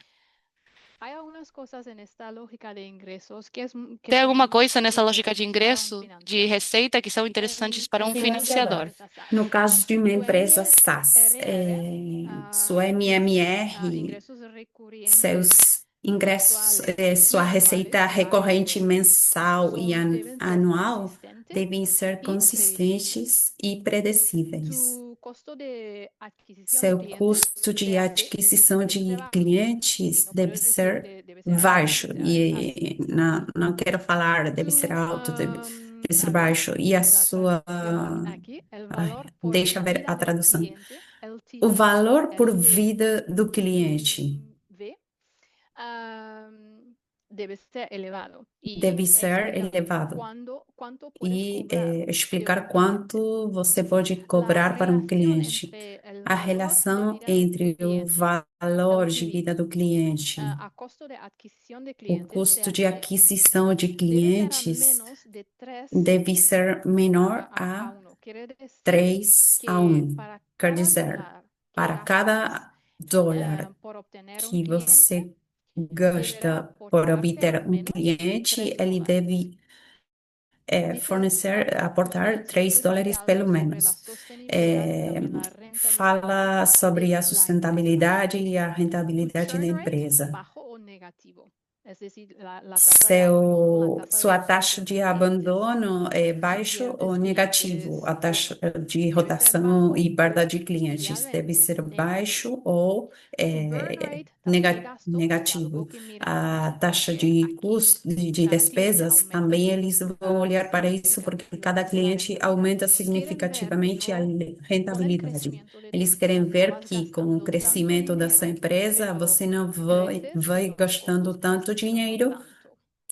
Tem alguma coisa nessa lógica de ingresso, de receita, que são interessantes para um financiador? No caso de uma empresa SaaS, sua MMR, seus ingressos, sua receita recorrente mensal e anual devem ser consistentes e predicíveis. Seu custo de aquisição de clientes deve ser baixo, e não quero falar deve ser alto, deve ser baixo, e a sua. Deixa eu ver a tradução. O valor por vida do cliente deve ser elevado e explicar quanto você pode cobrar para um cliente. A relação entre o valor de vida do cliente, o custo de aquisição de clientes deve ser menor a 3:1. Quer dizer, para cada dólar que você gasta por obter um cliente, ele deve aportar $3 pelo menos. Fala sobre a sustentabilidade e a rentabilidade da empresa. Sua taxa de abandono é baixo ou negativo? A taxa de rotação e perda de clientes deve ser baixo ou negativo. A taxa de custo de despesas também eles vão olhar para isso porque cada cliente aumenta significativamente a rentabilidade. Eles querem ver que com o crescimento da sua empresa você não vai gastando tanto dinheiro.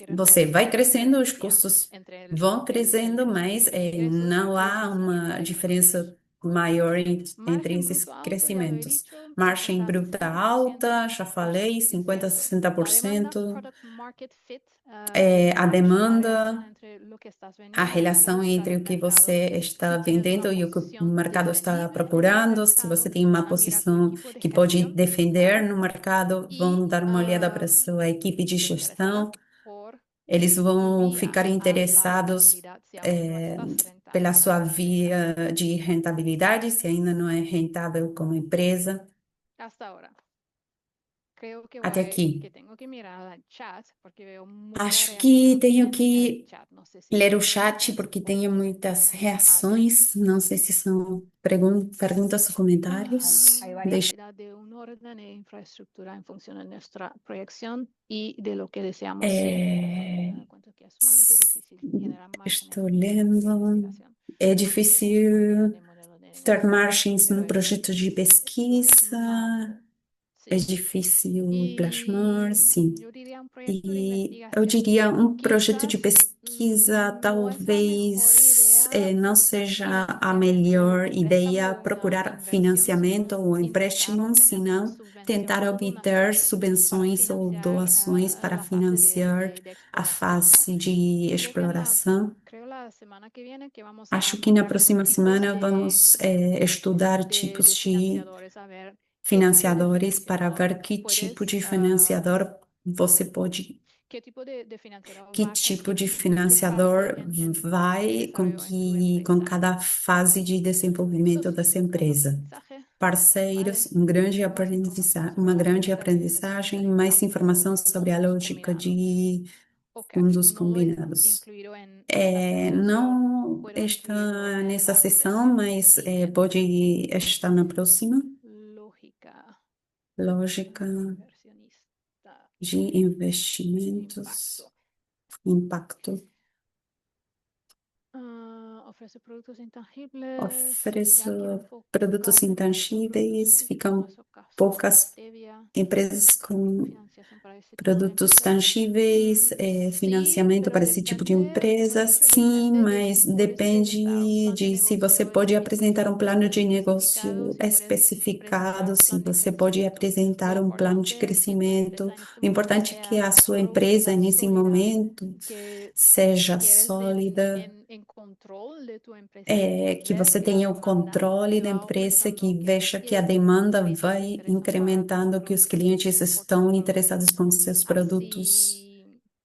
Você vai crescendo, os custos vão crescendo, mas não há uma diferença maior entre esses crescimentos. Margem bruta alta, já falei, 50% a 60%. A demanda, a relação entre o que você está vendendo e o que o mercado está procurando. Se você tem uma posição que pode defender no mercado, vão dar uma olhada para a sua equipe de gestão. Eles vão ficar interessados pela sua via de rentabilidade, se ainda não é rentável como empresa. Até aqui. Acho que tenho que ler o chat porque tenho muitas reações. Não sei se são perguntas ou comentários. Deixa. Estou lendo. É difícil ter margens no projeto de pesquisa. É difícil plasmar, sim. E eu diria um projeto de pesquisa talvez não seja a melhor ideia procurar financiamento ou empréstimo, senão tentar obter subvenções ou doações para financiar a fase de exploração. Acho que na próxima semana vamos estudar tipos de financiadores para ver que tipo de financiador você pode, que tipo de financiador vai com cada fase de desenvolvimento dessa empresa. Parceiros, uma grande aprendizagem, mais informação sobre a lógica de fundos combinados. Não está nessa sessão, mas pode estar na próxima. Lógica de investimentos, impacto. Ofereço produtos intangíveis, ficam poucas empresas com produtos tangíveis, financiamento para esse tipo de empresas, sim, mas depende de se você pode apresentar um plano de negócio especificado, se você pode apresentar um plano de crescimento. O importante é que a sua empresa, nesse momento, seja sólida, que você tenha o controle da empresa, que veja que a demanda vai incrementando, que os clientes estão interessados com seus produtos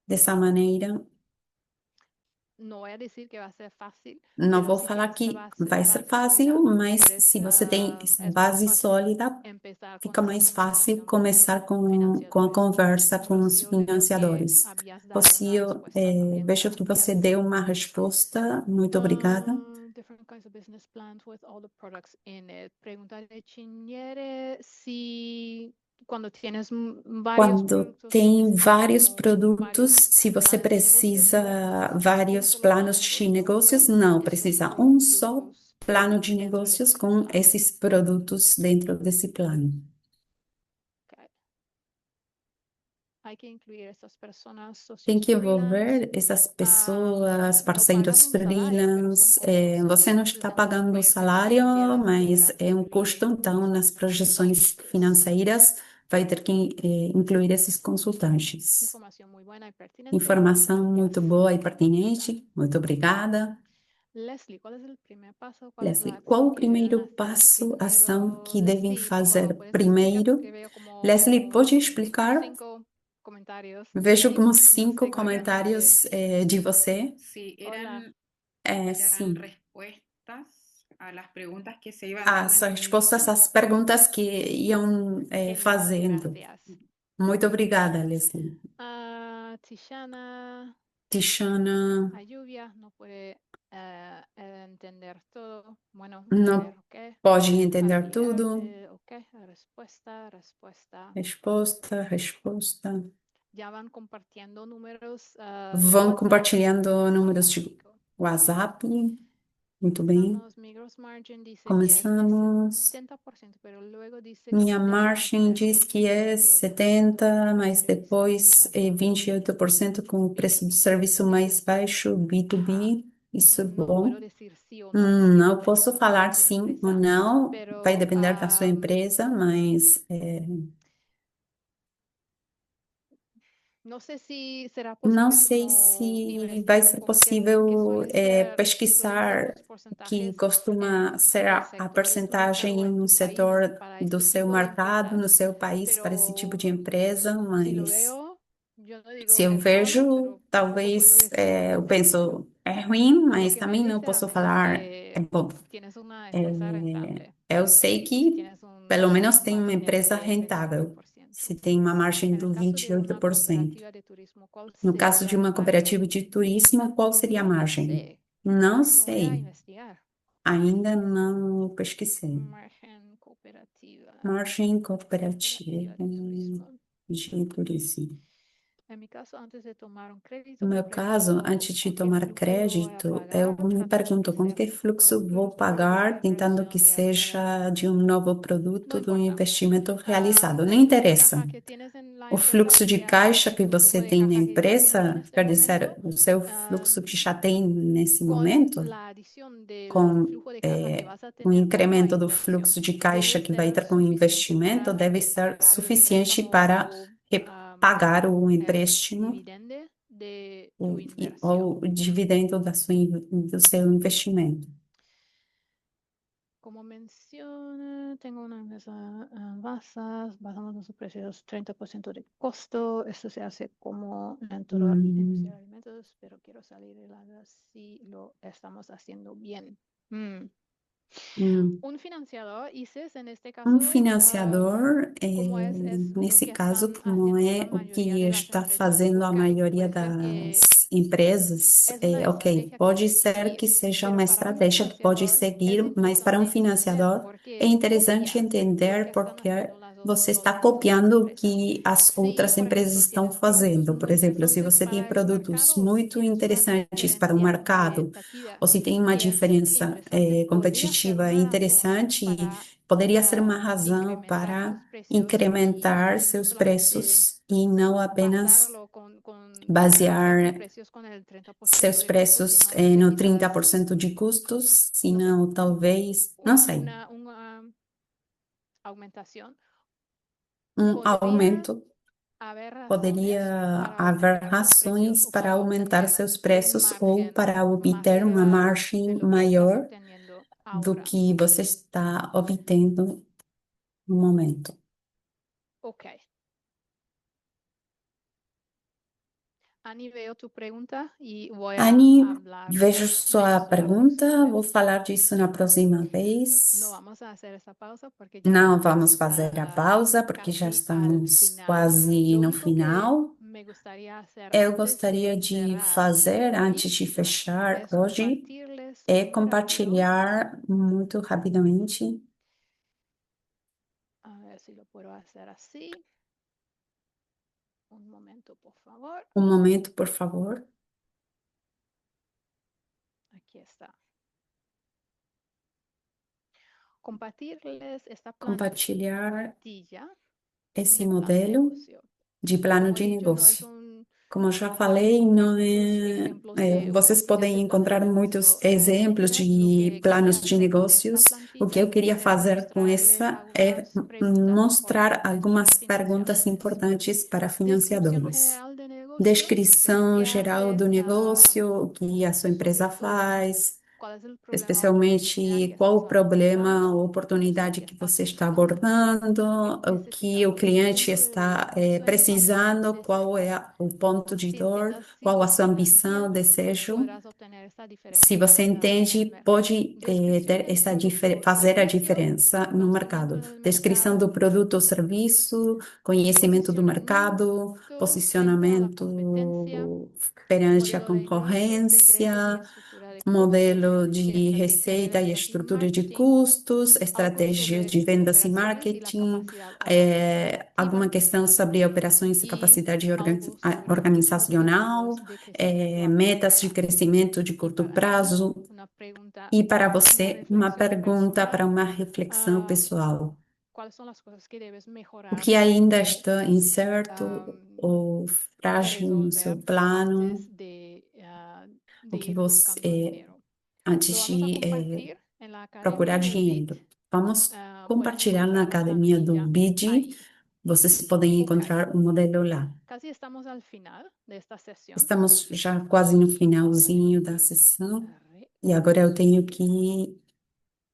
dessa maneira. Não vou falar que vai ser fácil, mas se você tem base sólida, fica mais fácil começar com a conversa com os financiadores. Rocio, vejo que você deu uma resposta. Muito obrigada. Quando tem vários produtos, se você precisa vários planos de negócios, não, precisa um só plano de negócios com esses produtos dentro desse plano. Tem que envolver essas pessoas, parceiros freelance. Você não está pagando o salário, mas é um custo, então, nas projeções financeiras, vai ter que incluir esses consultantes. Informação muito boa e pertinente. Muito obrigada. Leslie, qual o primeiro passo, ação que devem fazer primeiro? Leslie, pode explicar? Vejo como 5 comentários de você. Sí, eran, Sim. respuestas a las preguntas que se iban As respostas às perguntas que iam fazendo. Muito obrigada, Leslie. Tishana não pode entender tudo. Resposta. Vão compartilhando números de WhatsApp. Muito bem. Começamos. Minha margem diz que é 70, mas depois é 28% com o preço do serviço mais baixo, B2B. Isso é bom. Não posso falar sim ou não, vai depender da sua empresa, mas não sei se vai ser possível pesquisar que costuma ser a percentagem no setor do seu mercado, no seu país, para esse tipo de empresa, mas se eu vejo, talvez eu penso, é ruim, mas também não posso falar, é bom. Eu sei que pelo menos tem uma empresa rentável, se tem uma margem de 28%. No caso de uma cooperativa de turismo, qual seria a margem? Não sei, ainda não pesquisei. Margem cooperativa de turismo. No meu caso, antes de tomar crédito, eu me pergunto com que fluxo vou pagar, tentando que seja de um novo produto, de um investimento realizado. Não interessa. O fluxo de caixa que você tem na empresa, quer dizer, o seu fluxo que já tem nesse momento, com o incremento do fluxo de caixa que vai ter com o investimento, deve ser suficiente para pagar o empréstimo o dividendo do seu investimento. Como menciona, tengo una empresa basamos nuestros precios 30% de costo. Esto se hace como dentro de la industria de alimentos, pero quiero salir de la si lo estamos haciendo bien. Un financiador, ICES, en este Um caso, financiador, como es lo nesse que caso, están como haciendo la é o mayoría que de las está empresas, fazendo a ok. maioria Puede ser que das empresas, es una ok, estrategia que pode debes ser seguir, que seja pero uma para un estratégia que pode financiador es seguir, mas para um importante entender financiador por é qué interessante copias lo entender que están porque haciendo você está las otras copiando o empresas. que as Si, outras por empresas ejemplo, estão tienes productos fazendo. Por muy exemplo, se interesantes você tem para ese produtos mercado o si muito tienes una interessantes para o diferencia de mercado, taquilla ou se tem uma que es diferença interesante, podría ser competitiva una razón interessante, para poderia ser uma razão incrementar para tus precios incrementar y no seus solamente preços e não apenas basarlo basar tus basear precios con el 30% seus de costos, preços sino que no quizás, 30% de custos, no sé, senão talvez, não sei, una aumentación. Podría aumento. haber razones Poderia para haver aumentar tus precios razões o para para aumentar obtener seus un preços ou margen para más obter uma elevado de margem lo que estás maior obteniendo do ahora. que você está obtendo no momento. Ok. Ani, veo tu pregunta y voy a Anne, hablar vejo sua menos de la pergunta, próxima vou vez. falar disso na próxima No vez. vamos a hacer esa pausa porque ya Não estamos vamos fazer a pausa, porque já casi al estamos final. quase Lo no único que final. me gustaría hacer Eu antes gostaria de de cerrar fazer, hoy antes de fechar es hoje, compartirles é muy rápido. compartilhar muito rapidamente. A ver si lo puedo hacer así. Un momento, por favor. Um momento, por favor. Aquí está. Compartirles esta Compartilhar plantilla esse de plan de modelo negocio. de plano Como he de dicho, no es negócio. Como eu já falei, não muchos ejemplos de vocês podem ese plan de encontrar muitos negocio en exemplos internet. Lo de que quise planos de hacer con esta negócios. O que plantilla eu queria era fazer com mostrarles essa é algunas preguntas mostrar importantes para algumas perguntas financiadores. importantes para Descripción financiadores. general de negocio, Descrição qué geral do haces, negócio, o que a sua sobre empresa todo faz, cuál es el problema o oportunidad especialmente que qual estás o problema abordando, ou qué es lo oportunidade que que estás você está buscando, abordando, qué o que o necesitas, el cliente punto de está dolor. Eso es precisando, importante. qual é o ponto de Si dor, entiendes, si qual a lo sua entiendes ambição, bien, desejo. podrás obtener esta Se você diferenciación en el entende, mercado. pode Descripción ter del essa producto o fazer a servicio, diferença no conocimiento mercado. del Descrição mercado, do produto ou serviço, conhecimento do mercado, posicionamiento frente a la competencia, posicionamento perante a modelo de ingresos y concorrência, estructura de costos, modelo que es de el que tiene receita e ventas y estrutura de marketing, custos, algo estratégia sobre de vendas e operaciones y la marketing, capacidad organizativa alguma questão sobre operações e y capacidade algo sobre organizacional, objetivos de crecimiento a corto metas de plazo. crescimento de Y curto para ti, prazo, una pregunta, e para una você, uma reflexión pergunta personal, para uma reflexão ah, pessoal. ¿cuáles son las cosas que debes O mejorar que ainda o está incerto ou frágil no seu resolver plano, antes de o que ir você, buscando dinero? antes Lo vamos a de compartir en la procurar academia del BID. dinheiro. Vamos Pueden compartilhar na encontrar la academia do plantilla BID. ahí. Vocês podem Ok, encontrar o modelo lá. casi estamos al final de esta sesión. Estamos já quase no finalzinho da sessão e agora eu tenho que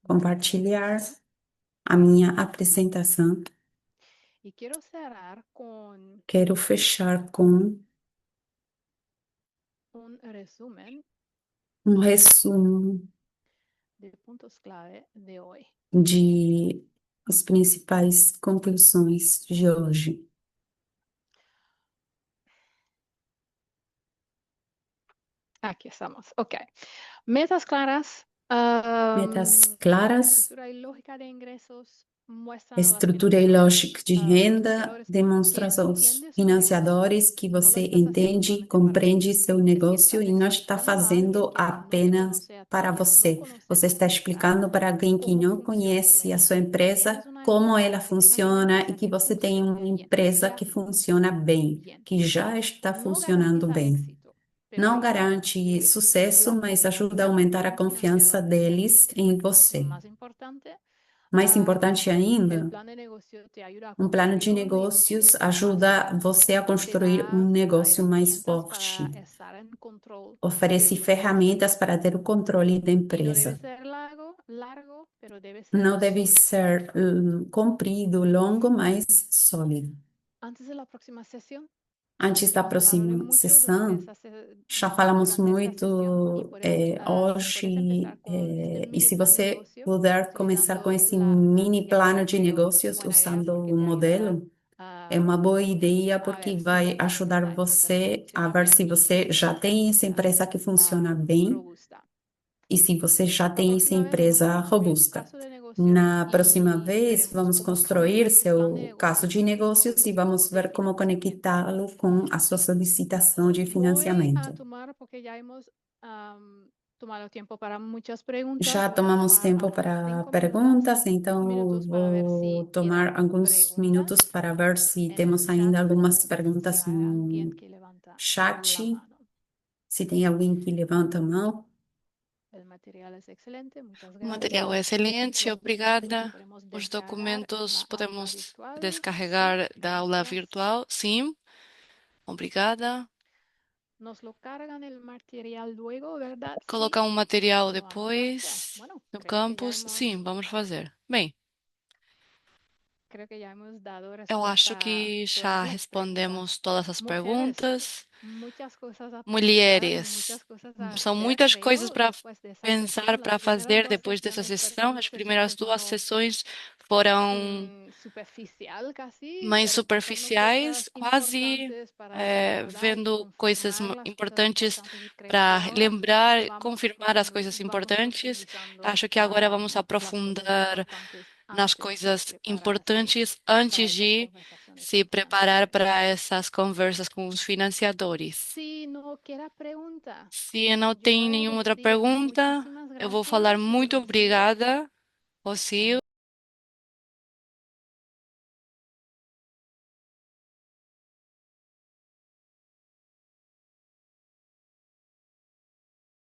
compartilhar a minha apresentação. Y quiero cerrar con Quero fechar com un resumen resumo de puntos clave de hoy. de as principais conclusões de hoje. Aquí estamos. Ok. Metas claras. Metas claras, Estructura y lógica de ingresos muestran a los estrutura e lógica de renda financiadores que demonstram aos entiendes tu negocio. financiadores que No lo você estás haciendo entende, solamente para ti. compreende seu Es decir, negócio estás e não está explicando a alguien fazendo que no te apenas conoce a ti, para que no você. conoce Você tu está empresa, explicando para alguém que cómo não funciona tu conhece a sua empresa, que empresa, tienes una como ela empresa, que tengas una funciona e empresa que que você tem uma funcione bien, que empresa que vaya funciona bem, bien. que já está No funcionando garantiza bem. éxito, pero Não ayuda a garante construir sucesso, la mas ajuda a confianza aumentar de a un confiança financiador. deles em Lo você. más importante, Mais importante El ainda, plan de negocio te ayuda a um plano de construir un negócios negocio más ajuda sólido você a y te construir um da negócio mais herramientas para forte. estar en control de Oferece tu negocio. ferramentas para ter o controle da Y no debe empresa. ser largo, pero debe ser Não deve sólido. ser comprido, longo, mas sólido. Antes de la próxima sesión, Antes da valoré próxima mucho durante sessão, esa, já falamos durante esta sesión y muito puedes empezar hoje, con este e mini se plan de você negocio puder começar com utilizando esse la mini guía de plano de SEO. negócios Buena idea usando porque o te ayudará modelo, é uma boa ideia a porque ver si vai tu ajudar empresa te você a funciona ver bien se você já tem essa y empresa que funciona bem robusta. e se você já La tem essa próxima vez vamos a empresa construir un robusta. caso de negocio Na próxima y vez, veremos vamos cómo cambiar construir tu plan de seu caso negocio de con negócios e vamos el ver como financiamiento. conectá-lo com a sua solicitação de Voy a financiamento. tomar, porque ya hemos tomado tiempo para muchas preguntas, Já voy a tomamos tomar tempo algunos para 5 perguntas, então minutos para ver vou si tomar quedan alguns minutos preguntas para ver se en el temos chat ainda o algumas si perguntas hay alguien no que levanta la chat, mano. se tem alguém que levanta a mão. El material es excelente, muchas O material é gracias. excelente, obrigada. Podemos Os descargar documentos la aula podemos virtual. Sí, descarregar da aula gracias. virtual, sim. Obrigada. Nos lo cargan el material luego, ¿verdad? Sí, Colocar um material lo van a hacer. depois Bueno, no campus, sim, vamos fazer. Bem, creo que ya hemos dado eu acho respuesta a que todas já las preguntas. respondemos todas as Mujeres, perguntas. muchas cosas a pensar, Mulheres, muchas cosas a são hacer, muitas coisas creo, para después de esa pensar, sesión. Las para primeras fazer dos depois dessa sesiones sessão. parecieron As sesión primeiras duas como sessões foram superficial casi, mais repasando superficiais, cosas quase importantes para recordar y vendo coisas confirmar las cosas importantes importantes y creo que para ahora lembrar, confirmar as coisas vamos importantes. profundizando Acho que agora vamos las cosas aprofundar importantes nas antes de coisas prepararse importantes para antes esas de conversaciones se con preparar financiadores. para essas conversas com os financiadores. Si no queda pregunta, Se não yo tem voy a nenhuma outra decir pergunta, muchísimas eu vou falar gracias, muito Rocío. obrigada, Rocio.